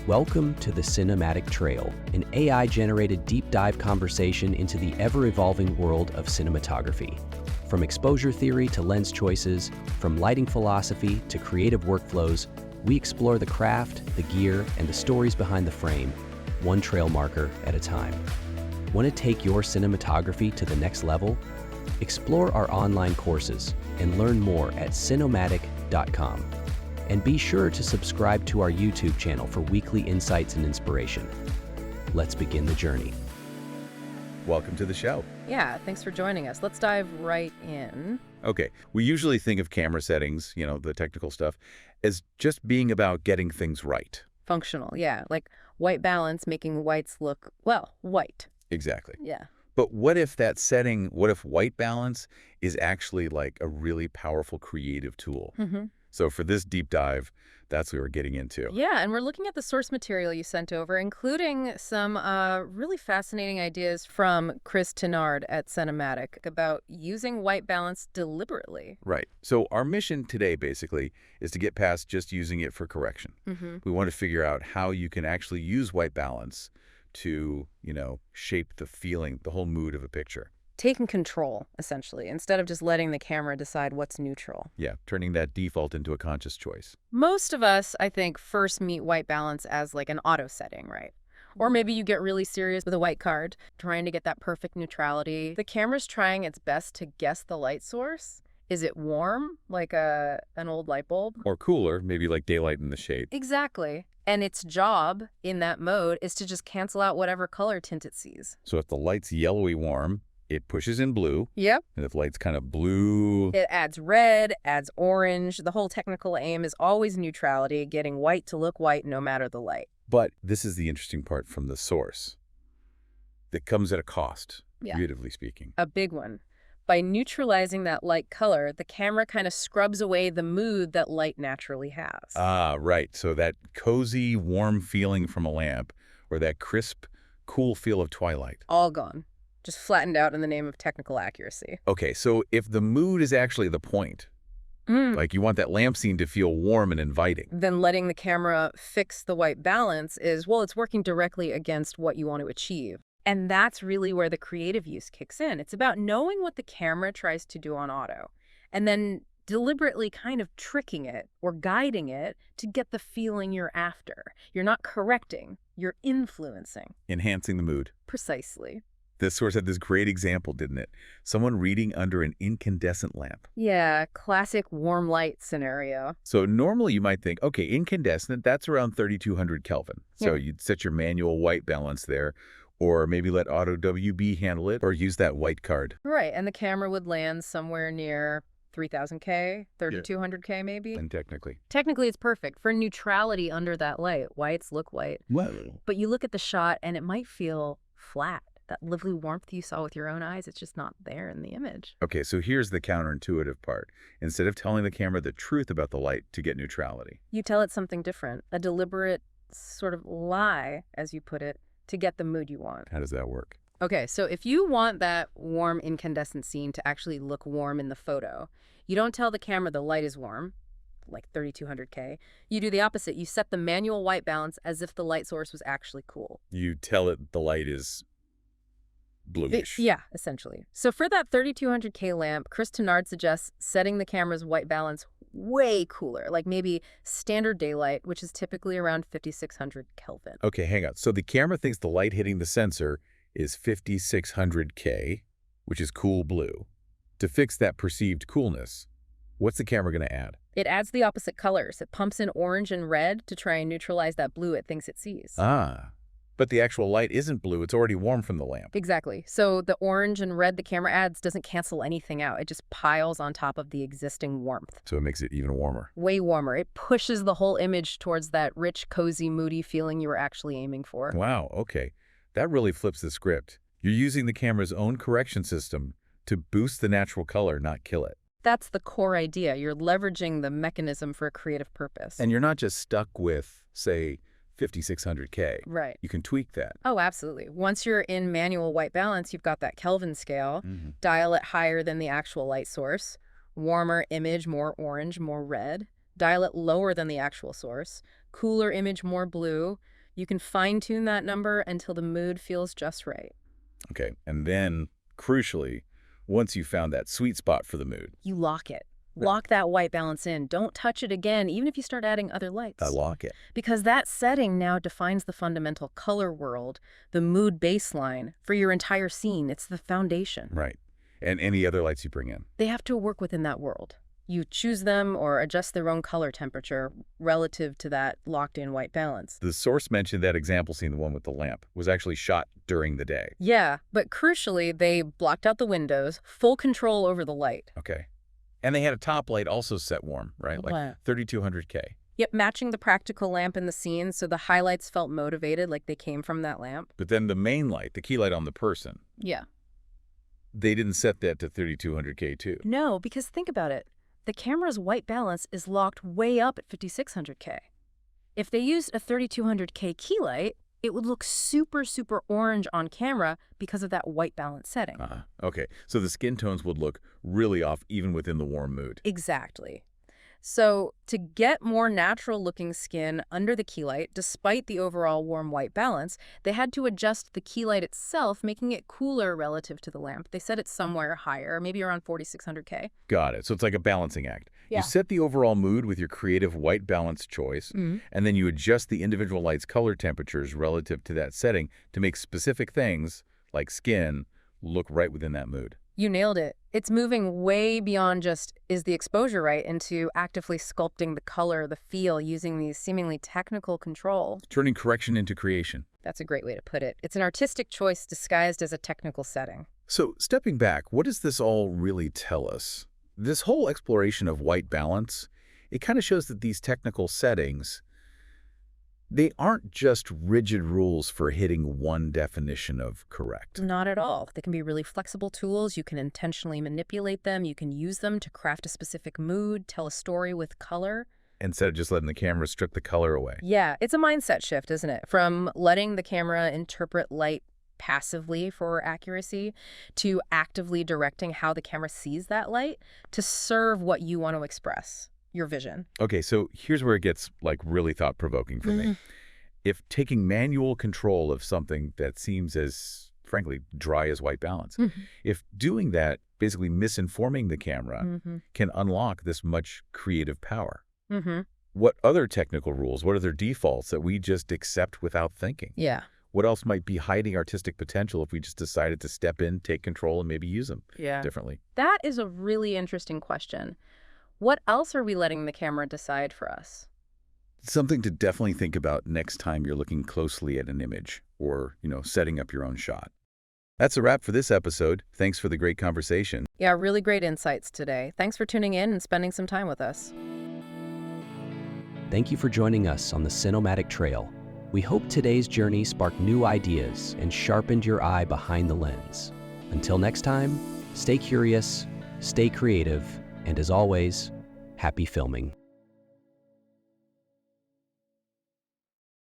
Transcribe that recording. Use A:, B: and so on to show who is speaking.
A: Welcome to the Cinematic Trail, an AI-generated deep dive conversation into the ever-evolving world of cinematography. From exposure theory to lens choices, from lighting philosophy to creative workflows, we explore the craft, the gear, and the stories behind the frame, one trail marker at a time. Want to take your cinematography to the next level? Explore our online courses and learn more at Cinematic.com. And be sure to subscribe to our YouTube channel for weekly insights and inspiration. Let's begin the journey.
B: Welcome to the show.
C: Yeah, thanks for joining us. Let's dive right in.
B: Okay, we usually think of camera settings, the technical stuff, as just being about getting things right.
C: Functional, yeah. Like white balance, making whites look, well, white.
B: Exactly.
C: Yeah.
B: But what if white balance is actually like a really powerful creative tool?
C: Mm-hmm.
B: So for this deep dive, that's what we're getting into.
C: Yeah, and we're looking at the source material you sent over, including some really fascinating ideas from Chris Tenard at Cinematic about using white balance deliberately.
B: Right. So our mission today, basically, is to get past just using it for correction.
C: Mm-hmm.
B: We want to figure out how you can actually use white balance to, shape the feeling, the whole mood of a picture.
C: Taking control, essentially, instead of just letting the camera decide what's neutral.
B: Yeah, turning that default into a conscious choice.
C: Most of us, I think, first meet white balance as like an auto setting, right? Or maybe you get really serious with a white card, trying to get that perfect neutrality. The camera's trying its best to guess the light source. Is it warm, like an old light bulb?
B: Or cooler, maybe like daylight in the shade.
C: Exactly. And its job in that mode is to just cancel out whatever color tint it sees.
B: So if the light's yellowy warm, it pushes in blue.
C: Yep.
B: And if light's kind of blue...
C: It adds red, adds orange. The whole technical aim is always neutrality, getting white to look white no matter the light.
B: But this is the interesting part from the source. That comes at a cost, creatively speaking.
C: A big one. By neutralizing that light color, the camera kind of scrubs away the mood that light naturally has.
B: Ah, right. So that cozy, warm feeling from a lamp, or that crisp, cool feel of twilight.
C: All gone. Just flattened out in the name of technical accuracy.
B: Okay, so if the mood is actually the point, like you want that lamp scene to feel warm and inviting.
C: Then letting the camera fix the white balance is, well, it's working directly against what you want to achieve. And that's really where the creative use kicks in. It's about knowing what the camera tries to do on auto, and then deliberately kind of tricking it or guiding it to get the feeling you're after. You're not correcting, you're influencing.
B: Enhancing the mood.
C: Precisely.
B: This source had this great example, didn't it? Someone reading under an incandescent lamp.
C: Yeah, classic warm light scenario.
B: So normally you might think, okay, incandescent, that's around 3200 Kelvin. So you'd set your manual white balance there, or maybe let Auto WB handle it, or use that white card.
C: Right, and the camera would land somewhere near 3000K, 3200K maybe.
B: And technically.
C: Technically, it's perfect for neutrality under that light. Whites look white.
B: Whoa.
C: But you look at the shot and it might feel flat. That lovely warmth you saw with your own eyes, it's just not there in the image.
B: Okay, so here's the counterintuitive part. Instead of telling the camera the truth about the light to get neutrality,
C: You tell it something different, a deliberate sort of lie, as you put it, to get the mood you want.
B: how does that work?
C: Okay, so if you want that warm incandescent scene to actually look warm in the photo, you don't tell the camera the light is warm, like 3200K. You do the opposite. You set the manual white balance as if the light source was actually cool.
B: You tell it the light is bluish.
C: Yeah, essentially. So for that 3200K lamp, Chris Tenard suggests setting the camera's white balance way cooler, like maybe standard daylight, which is typically around 5600 Kelvin.
B: Okay, hang on. So the camera thinks the light hitting the sensor is 5600K, which is cool blue. To fix that perceived coolness, what's the camera going to add?
C: It adds the opposite colors. It pumps in orange and red to try and neutralize that blue it thinks it sees.
B: Ah, but the actual light isn't blue. It's already warm from the lamp.
C: Exactly. So the orange and red the camera adds doesn't cancel anything out. It just piles on top of the existing warmth.
B: So it makes it even warmer.
C: Way warmer. It pushes the whole image towards that rich, cozy, moody feeling you were actually aiming for.
B: Wow, okay. That really flips the script. You're using the camera's own correction system to boost the natural color, not kill it.
C: That's the core idea. You're leveraging the mechanism for a creative purpose.
B: And you're not just stuck with, say, 5600K.
C: Right.
B: You can tweak that.
C: Oh, absolutely. Once you're in manual white balance, you've got that Kelvin scale. Dial it higher than the actual light source. Warmer image, more orange, more red. dial it lower than the actual source, cooler image, more blue. You can fine-tune that number until the mood feels just right.
B: Okay, and then, crucially, once you found that sweet spot for the mood,
C: You lock it. Lock that white balance in. Don't touch it again, even if you start adding other lights.
B: I lock it.
C: Because that setting now defines the fundamental color world, the mood baseline for your entire scene. It's the foundation.
B: Right. And any other lights you bring in.
C: They have to work within that world. You choose them or adjust their own color temperature relative to that locked-in white balance.
B: The source mentioned that example scene, the one with the lamp, was actually shot during the day.
C: Yeah, but crucially, they blocked out the windows, full control over the light.
B: Okay. And they had a top light also set warm, right? Like
C: Wow.
B: 3200K.
C: Yep, matching the practical lamp in the scene so the highlights felt motivated, like they came from that lamp.
B: But then the main light, the key light on the person,
C: Yeah.
B: they didn't set that to 3200K too.
C: No, because think about it. The camera's white balance is locked way up at 5600K. If they used a 3200K key light, it would look super, super orange on camera because of that white balance setting.
B: Okay, so the skin tones would look really off even within the warm mood.
C: Exactly. So to get more natural-looking skin under the key light, despite the overall warm white balance, they had to adjust the key light itself, making it cooler relative to the lamp. They set it somewhere higher, maybe around 4600K.
B: Got it. So it's like a balancing act.
C: Yeah.
B: You set the overall mood with your creative white balance choice, and then you adjust the individual light's color temperatures relative to that setting to make specific things, like skin, look right within that mood.
C: You nailed it. It's moving way beyond just, is the exposure right, into actively sculpting the color, the feel, using these seemingly technical control.
B: Turning correction into creation.
C: That's a great way to put it. It's an artistic choice disguised as a technical setting.
B: So, stepping back, what does this all really tell us? This whole exploration of white balance, it kind of shows that these technical settings, they aren't just rigid rules for hitting one definition of correct.
C: Not at all. They can be really flexible tools. You can intentionally manipulate them. You can use them to craft a specific mood, tell a story with color.
B: Instead of just letting the camera strip the color away.
C: Yeah, it's a mindset shift, isn't it? From letting the camera interpret light passively for accuracy to actively directing how the camera sees that light to serve what you want to express, your vision.
B: Okay, so here's where it gets like really thought-provoking for me. If taking manual control of something that seems as, frankly, dry as white balance, if doing that, basically misinforming the camera, can unlock this much creative power. What other technical rules, what other defaults that we just accept without thinking?
C: Yeah.
B: What else might be hiding artistic potential if we just decided to step in, take control, and maybe use them differently?
C: That is a really interesting question. What else are we letting the camera decide for us?
B: Something to definitely think about next time you're looking closely at an image or, setting up your own shot. That's a wrap for this episode. Thanks for the great conversation.
C: Yeah, really great insights today. Thanks for tuning in and spending some time with us.
A: Thank you for joining us on the Cinematic Trail. We hope today's journey sparked new ideas and sharpened your eye behind the lens. Until next time, stay curious, stay creative, and as always, happy filming.